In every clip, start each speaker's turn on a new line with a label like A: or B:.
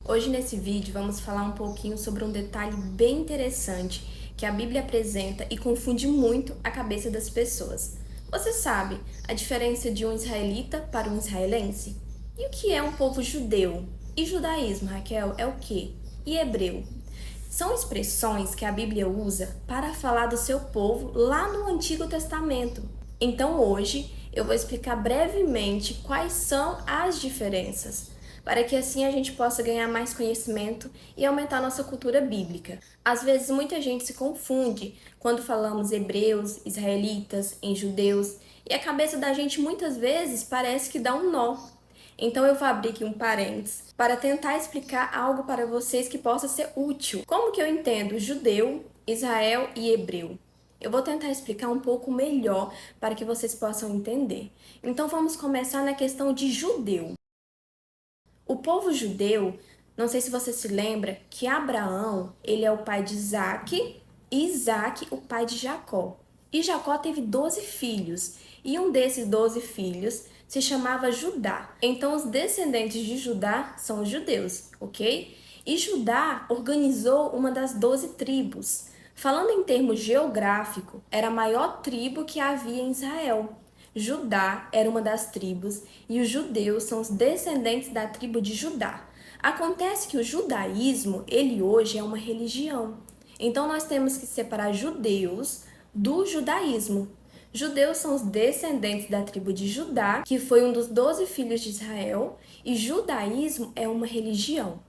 A: Hoje nesse vídeo vamos falar um pouquinho sobre um detalhe bem interessante que a Bíblia apresenta e confunde muito a cabeça das pessoas. Você sabe a diferença de um israelita para um israelense? E o que é um povo judeu? E judaísmo, Raquel, é o quê? E hebreu? São expressões que a Bíblia usa para falar do seu povo lá no Antigo Testamento. Então hoje eu vou explicar brevemente quais são as diferenças, para que assim a gente possa ganhar mais conhecimento e aumentar nossa cultura bíblica. Às vezes muita gente se confunde quando falamos hebreus, israelitas, em judeus, e a cabeça da gente muitas vezes parece que dá um nó. Então eu vou abrir aqui um parênteses para tentar explicar algo para vocês que possa ser útil. Como que eu entendo judeu, Israel e hebreu? Eu vou tentar explicar um pouco melhor para que vocês possam entender. Então vamos começar na questão de judeu. O povo judeu, não sei se você se lembra, que Abraão, ele é o pai de Isaac e Isaac o pai de Jacó. E Jacó teve 12 filhos, e um desses 12 filhos se chamava Judá. Então os descendentes de Judá são os judeus, ok? E Judá organizou uma das 12 tribos. Falando em termos geográficos, era a maior tribo que havia em Israel. Judá era uma das tribos e os judeus são os descendentes da tribo de Judá. Acontece que o judaísmo, ele hoje é uma religião. Então nós temos que separar judeus do judaísmo. Judeus são os descendentes da tribo de Judá, que foi um dos 12 filhos de Israel, e judaísmo é uma religião.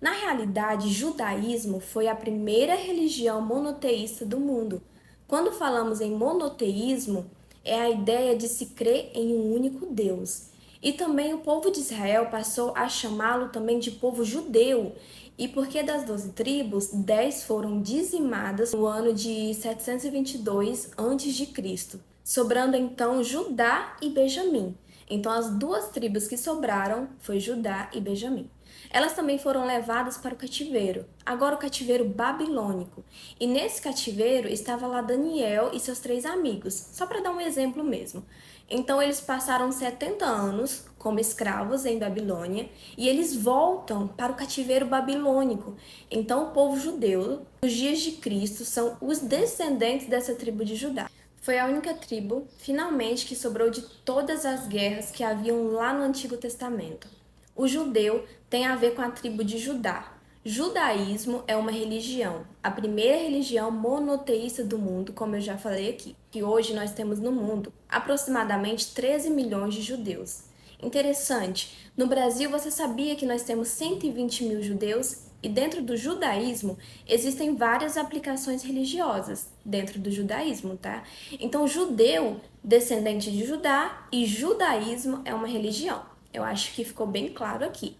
A: Na realidade, judaísmo foi a primeira religião monoteísta do mundo. Quando falamos em monoteísmo, é a ideia de se crer em um único Deus. E também o povo de Israel passou a chamá-lo também de povo judeu. E porque das 12 tribos, 10 foram dizimadas no ano de 722 a.C., sobrando então Judá e Benjamim. Então as duas tribos que sobraram foi Judá e Benjamim. Elas também foram levadas para o cativeiro, agora o cativeiro babilônico. E nesse cativeiro estava lá Daniel e seus 3 amigos, só para dar um exemplo mesmo. Então eles passaram 70 anos como escravos em Babilônia e eles voltam para o cativeiro babilônico. Então o povo judeu, nos dias de Cristo, são os descendentes dessa tribo de Judá. Foi a única tribo, finalmente, que sobrou de todas as guerras que haviam lá no Antigo Testamento. O judeu tem a ver com a tribo de Judá. Judaísmo é uma religião, a primeira religião monoteísta do mundo, como eu já falei aqui, que hoje nós temos no mundo aproximadamente 13 milhões de judeus. Interessante, no Brasil você sabia que nós temos 120 mil judeus? E dentro do judaísmo existem várias aplicações religiosas dentro do judaísmo, tá? Então, judeu, descendente de Judá, e judaísmo é uma religião. Eu acho que ficou bem claro aqui.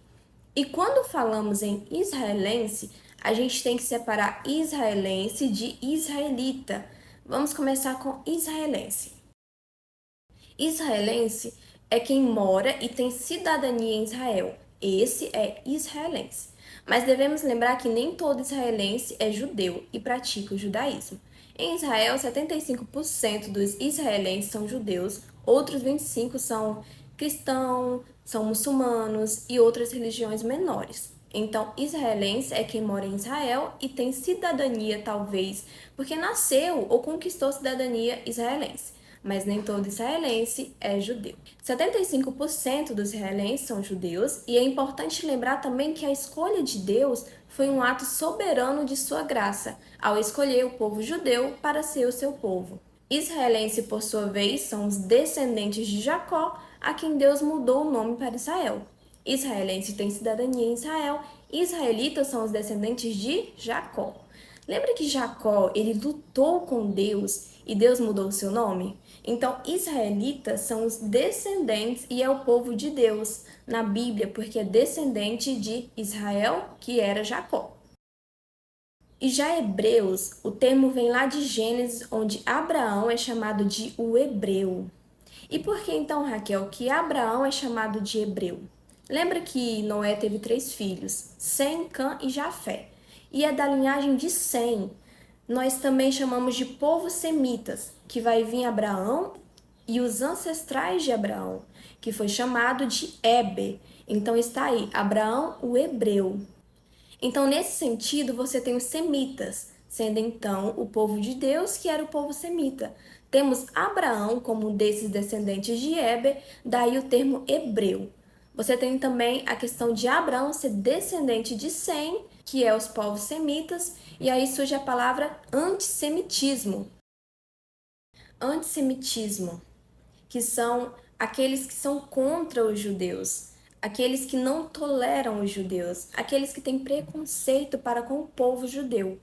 A: E quando falamos em israelense, a gente tem que separar israelense de israelita. Vamos começar com israelense. Israelense é quem mora e tem cidadania em Israel. Esse é israelense. Mas devemos lembrar que nem todo israelense é judeu e pratica o judaísmo. Em Israel, 75% dos israelenses são judeus, outros 25% são cristãos, são muçulmanos e outras religiões menores. Então, israelense é quem mora em Israel e tem cidadania, talvez, porque nasceu ou conquistou cidadania israelense. Mas nem todo israelense é judeu. 75% dos israelenses são judeus, e é importante lembrar também que a escolha de Deus foi um ato soberano de sua graça, ao escolher o povo judeu para ser o seu povo. Israelense, por sua vez, são os descendentes de Jacó, a quem Deus mudou o nome para Israel. Israelense tem cidadania em Israel, israelitas são os descendentes de Jacó. Lembra que Jacó, ele lutou com Deus e Deus mudou o seu nome? Então, israelitas são os descendentes e é o povo de Deus na Bíblia, porque é descendente de Israel, que era Jacó. E já hebreus, o termo vem lá de Gênesis, onde Abraão é chamado de o hebreu. E por que então, Raquel, que Abraão é chamado de hebreu? Lembra que Noé teve 3 filhos, Sem, Cã e Jafé. E é da linhagem de Sem. Nós também chamamos de povo semitas, que vai vir Abraão e os ancestrais de Abraão, que foi chamado de Heber. Então está aí, Abraão, o hebreu. Então, nesse sentido, você tem os semitas, sendo então o povo de Deus, que era o povo semita. Temos Abraão como um desses descendentes de Heber, daí o termo hebreu. Você tem também a questão de Abraão ser descendente de Sem, que é os povos semitas, e aí surge a palavra antissemitismo. Antissemitismo, que são aqueles que são contra os judeus, aqueles que não toleram os judeus, aqueles que têm preconceito para com o povo judeu.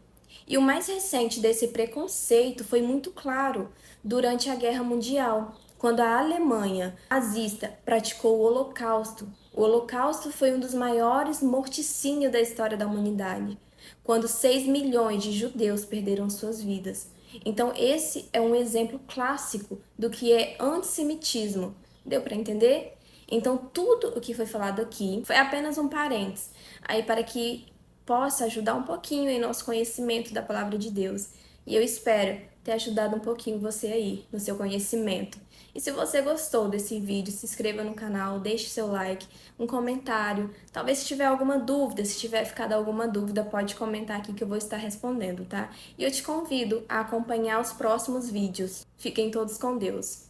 A: E o mais recente desse preconceito foi muito claro durante a Guerra Mundial, quando a Alemanha nazista praticou o Holocausto. O Holocausto foi um dos maiores morticínios da história da humanidade, quando 6 milhões de judeus perderam suas vidas. Então, esse é um exemplo clássico do que é antissemitismo. Deu para entender? Então, tudo o que foi falado aqui foi apenas um parênteses, aí para que possa ajudar um pouquinho em nosso conhecimento da palavra de Deus. E eu espero ter ajudado um pouquinho você aí no seu conhecimento. E se você gostou desse vídeo, se inscreva no canal, deixe seu like, um comentário. Talvez se tiver alguma dúvida, se tiver ficado alguma dúvida, pode comentar aqui que eu vou estar respondendo, tá? E eu te convido a acompanhar os próximos vídeos. Fiquem todos com Deus.